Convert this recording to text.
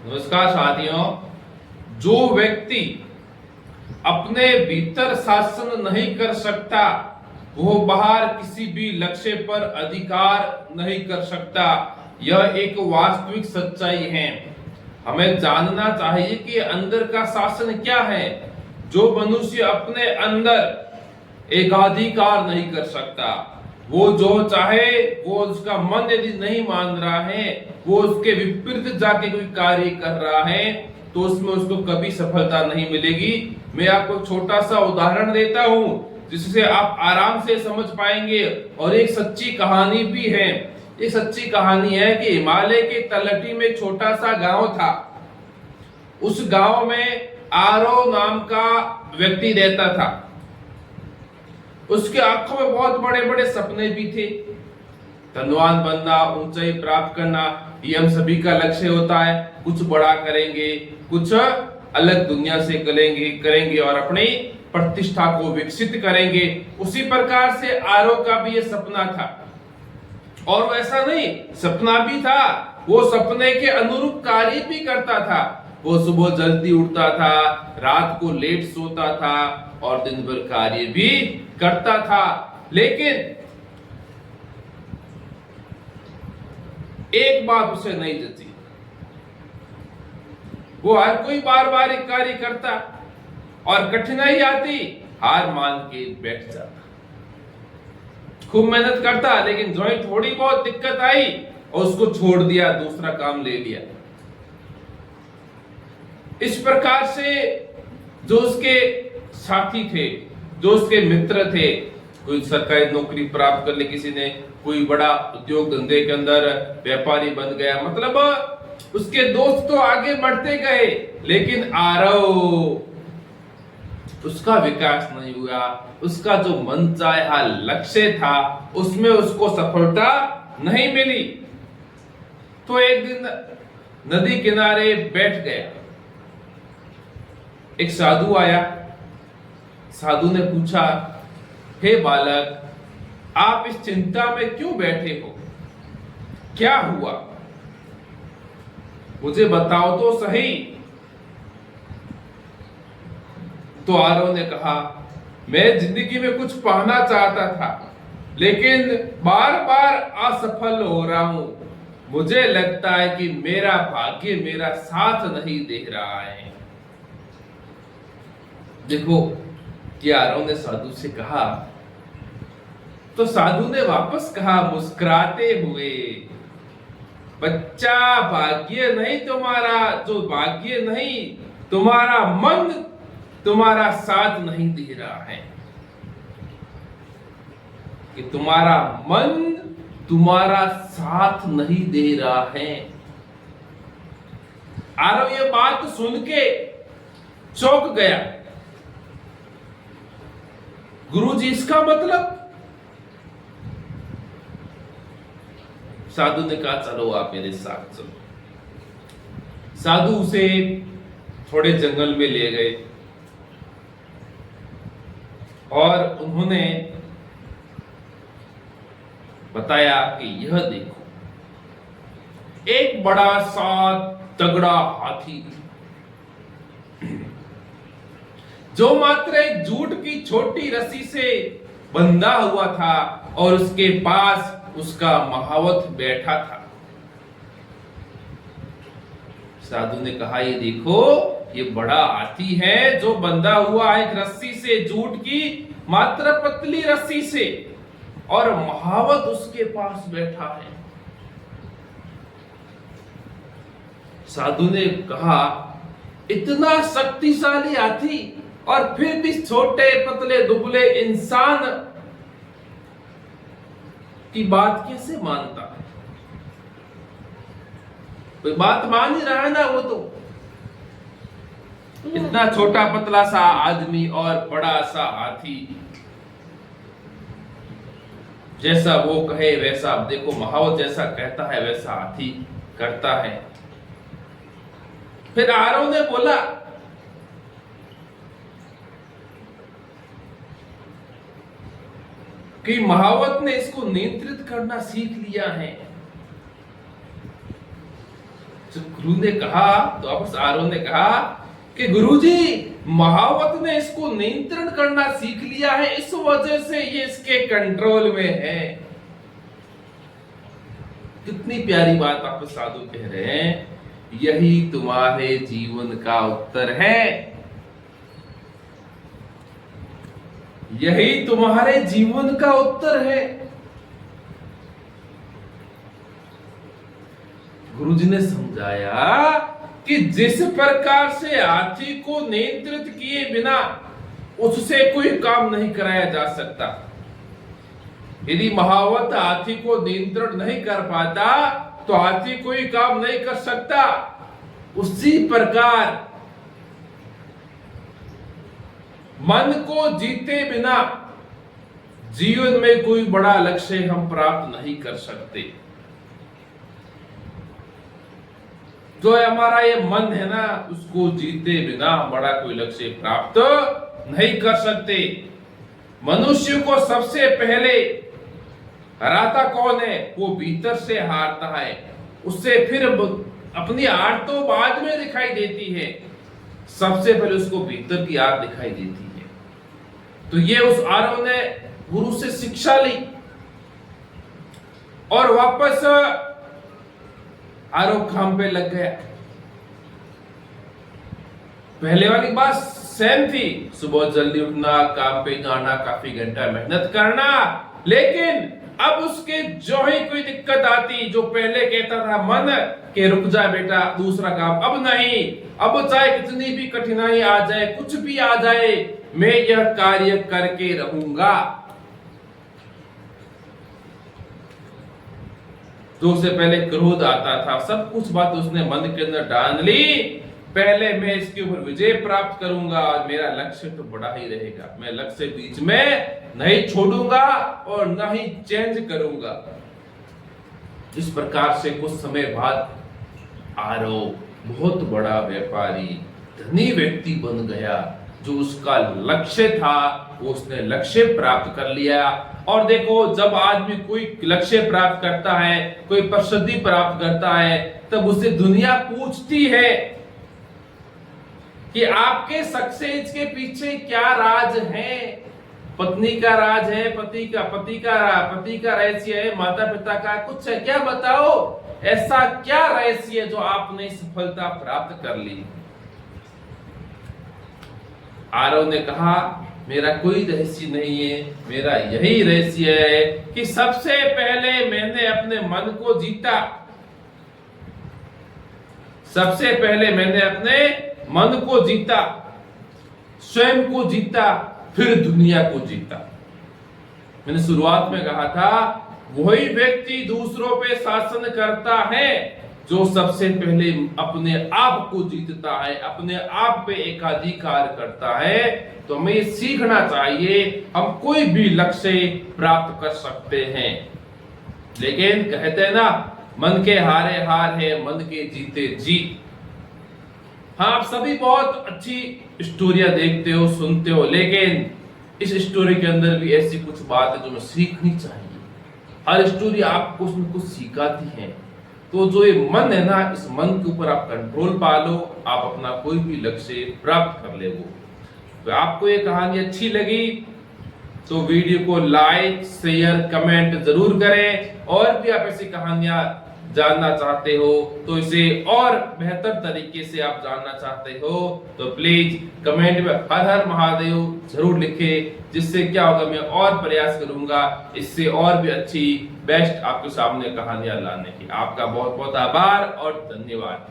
नमस्कार साथियों। जो व्यक्ति अपने भीतर शासन नहीं कर सकता वो बाहर किसी भी लक्ष्य पर अधिकार नहीं कर सकता। यह एक वास्तविक सच्चाई है। हमें जानना चाहिए कि अंदर का शासन क्या है। जो मनुष्य अपने अंदर एकाधिकार नहीं कर सकता, वो जो चाहे वो उसका मन यदि नहीं मान रहा है, वो उसके विपरीत जाके कोई कार्य कर रहा है, तो उसमें उसको कभी सफलता नहीं मिलेगी। मैं आपको छोटा सा उदाहरण देता हूं जिससे आप आराम से समझ पाएंगे। और एक सच्ची कहानी भी है। एक सच्ची कहानी है कि हिमालय के तलहटी में एक छोटा सा गांव था। उस गांव में आरव नाम का व्यक्ति रहता था। उसके आंखों में बहुत बड़े बड़े सपने भी थे। धनवान बनना, ऊंचाई प्राप्त करना, ये हम सभी का लक्ष्य होता है। कुछ बड़ा करेंगे, कुछ अलग दुनिया से करेंगे और अपनी प्रतिष्ठा को विकसित करेंगे। उसी प्रकार से आरव का भी ये सपना था। और वैसा नहीं, सपना भी था, वो सपने के अनुरूप कार्य भी करता था। वो सुबह जल्दी उठता था, रात को लेट सोता था और दिन भर कार्य भी करता था। लेकिन एक बात उसे नहीं जची। वो हर कोई बार बार एक कार्य करता और कठिनाई आती, हार मान के बैठ जाता। खूब मेहनत करता, लेकिन जो ही थोड़ी बहुत दिक्कत आई और उसको छोड़ दिया, दूसरा काम ले लिया। इस प्रकार से जो उसके साथी थे, जो उसके मित्र थे, कोई सरकारी नौकरी प्राप्त कर ली किसी ने, कोई बड़ा उद्योग धंधे के अंदर व्यापारी बन गया, मतलब उसके दोस्त तो आगे बढ़ते गए, लेकिन आरव उसका विकास नहीं हुआ। उसका जो मन चाहा लक्ष्य था उसमें उसको सफलता नहीं मिली। तो एक दिन नदी किनारे बैठ गया। एक साधु आया। साधु ने पूछा, हे बालक, आप इस चिंता में क्यों बैठे हो? क्या हुआ? मुझे बताओ तो सही। तो आरव ने कहा, मैं जिंदगी में कुछ पाना चाहता था, लेकिन बार बार असफल हो रहा हूं। मुझे लगता है कि मेरा भाग्य मेरा साथ नहीं दे रहा है। देखो कि आरव ने साधु से कहा, तो साधु ने वापस कहा मुस्कुराते हुए, बच्चा, भाग्य नहीं तुम्हारा, जो भाग्य नहीं, तुम्हारा मन तुम्हारा साथ नहीं दे रहा है। कि तुम्हारा मन तुम्हारा साथ नहीं दे रहा है। आरव ये बात सुन के चौंक गया। गुरुजी, इसका मतलब? साधु ने कहा, चलो आप मेरे साथ चलो। साधु उसे थोड़े जंगल में ले गए और उन्होंने बताया कि यह देखो, एक बड़ा सा तगड़ा हाथी जो मात्र एक जूट की छोटी रस्सी से बंधा हुआ था और उसके पास उसका महावत बैठा था। साधु ने कहा, ये देखो, ये बड़ा हाथी है जो बंधा हुआ है एक रस्सी से, जूट की मात्र पतली रस्सी से, और महावत उसके पास बैठा है। साधु ने कहा, इतना शक्तिशाली हाथी और फिर भी छोटे पतले दुबले इंसान की बात कैसे मानता है? कोई बात मान ही रहा है ना वो तो। इतना छोटा पतला सा आदमी और बड़ा सा हाथी, जैसा वो कहे वैसा, देखो महावत जैसा कहता है वैसा हाथी करता है। फिर आरव ने बोला, कि महावत ने इसको नियंत्रित करना सीख लिया है। जब गुरु ने कहा तो वापस आरोन ने कहा कि गुरुजी, महावत ने इसको नियंत्रण करना सीख लिया है, इस वजह से ये इसके कंट्रोल में है। कितनी प्यारी बात आप साधु कह रहे हैं, यही तुम्हारे जीवन का उत्तर है, यही तुम्हारे जीवन का उत्तर है। गुरुजी ने समझाया कि जिस प्रकार से हाथी को नियंत्रित किए बिना उससे कोई काम नहीं कराया जा सकता, यदि महावत हाथी को नियंत्रण नहीं कर पाता तो हाथी कोई काम नहीं कर सकता। उसी प्रकार मन को जीते बिना जीवन में कोई बड़ा लक्ष्य हम प्राप्त नहीं कर सकते। जो हमारा ये मन है ना, उसको जीते बिना बड़ा कोई लक्ष्य प्राप्त नहीं कर सकते। मनुष्य को सबसे पहले हराता कौन है? वो भीतर से हारता है, उससे फिर अपनी हार तो बाद में दिखाई देती है, सबसे पहले उसको भीतर की हार दिखाई देती है। तो ये उस आरव ने गुरु से शिक्षा ली और वापस आरव काम पे लग गया। पहले वाली बात सेम थी, सुबह जल्दी उठना, काम पे जाना, काफी घंटा मेहनत करना, लेकिन अब उसके जो ही कोई दिक्कत आती, जो पहले कहता था मन के रुक जा बेटा दूसरा काम, अब नहीं, अब चाहे कितनी भी कठिनाई आ जाए, कुछ भी आ जाए, मैं यह कार्य करके रहूंगा। जो उससे पहले क्रोध आता था, सब कुछ बात उसने मन के अंदर डाल ली, पहले मैं इसके ऊपर विजय प्राप्त करूंगा और मेरा लक्ष्य तो बड़ा ही रहेगा, मैं लक्ष्य बीच में नहीं छोड़ूंगा और न ही चेंज करूंगा। इस प्रकार से कुछ समय बाद आरव बहुत बड़ा व्यापारी, धनी व्यक्ति बन गया। जो उसका लक्ष्य था वो उसने लक्ष्य प्राप्त कर लिया। और देखो, जब आदमी कोई लक्ष्य प्राप्त करता है, कोई प्रसिद्धि प्राप्त करता है, तब उसे दुनिया पूछती है कि आपके सक्सेस के पीछे क्या राज है। पत्नी का राज है, पति का रहस्य है, माता पिता का कुछ है क्या? बताओ, ऐसा क्या रहस्य है जो आपने सफलता प्राप्त कर ली? आरव ने कहा, मेरा कोई रहस्य नहीं है, मेरा यही रहस्य है कि सबसे पहले मैंने अपने मन को जीता, सबसे पहले मैंने अपने मन को जीता, स्वयं को जीता, फिर दुनिया को जीता। मैंने शुरुआत में कहा था, वही व्यक्ति दूसरों पे शासन करता है जो सबसे पहले अपने आप को जीतता है, अपने आप पे एकाधिकार करता है। तो हमें ये सीखना चाहिए, हम कोई भी लक्ष्य प्राप्त कर सकते हैं, लेकिन कहते हैं ना, मन के हारे हार है, मन के जीते जीत। हाँ, आप सभी बहुत अच्छी स्टोरियां देखते हो, सुनते हो, लेकिन इस स्टोरी के अंदर भी ऐसी कुछ बात है जो हमें सीखनी चाहिए। हर स्टोरी आपको कुछ न कुछ सिखाती है। तो जो ये मन है ना, इस मन के ऊपर आप कंट्रोल पा लो, आप अपना कोई भी लक्ष्य प्राप्त कर ले। वो तो आपको ये कहानी अच्छी लगी तो वीडियो को लाइक, शेयर, कमेंट जरूर करें। और भी आप ऐसी कहानियां जानना चाहते हो, तो इसे और बेहतर तरीके से आप जानना चाहते हो, तो प्लीज कमेंट में हर हर महादेव जरूर लिखें, जिससे क्या होगा, मैं और प्रयास करूंगा इससे और भी अच्छी बेस्ट आपके सामने कहानियां लाने की। आपका बहुत बहुत आभार और धन्यवाद।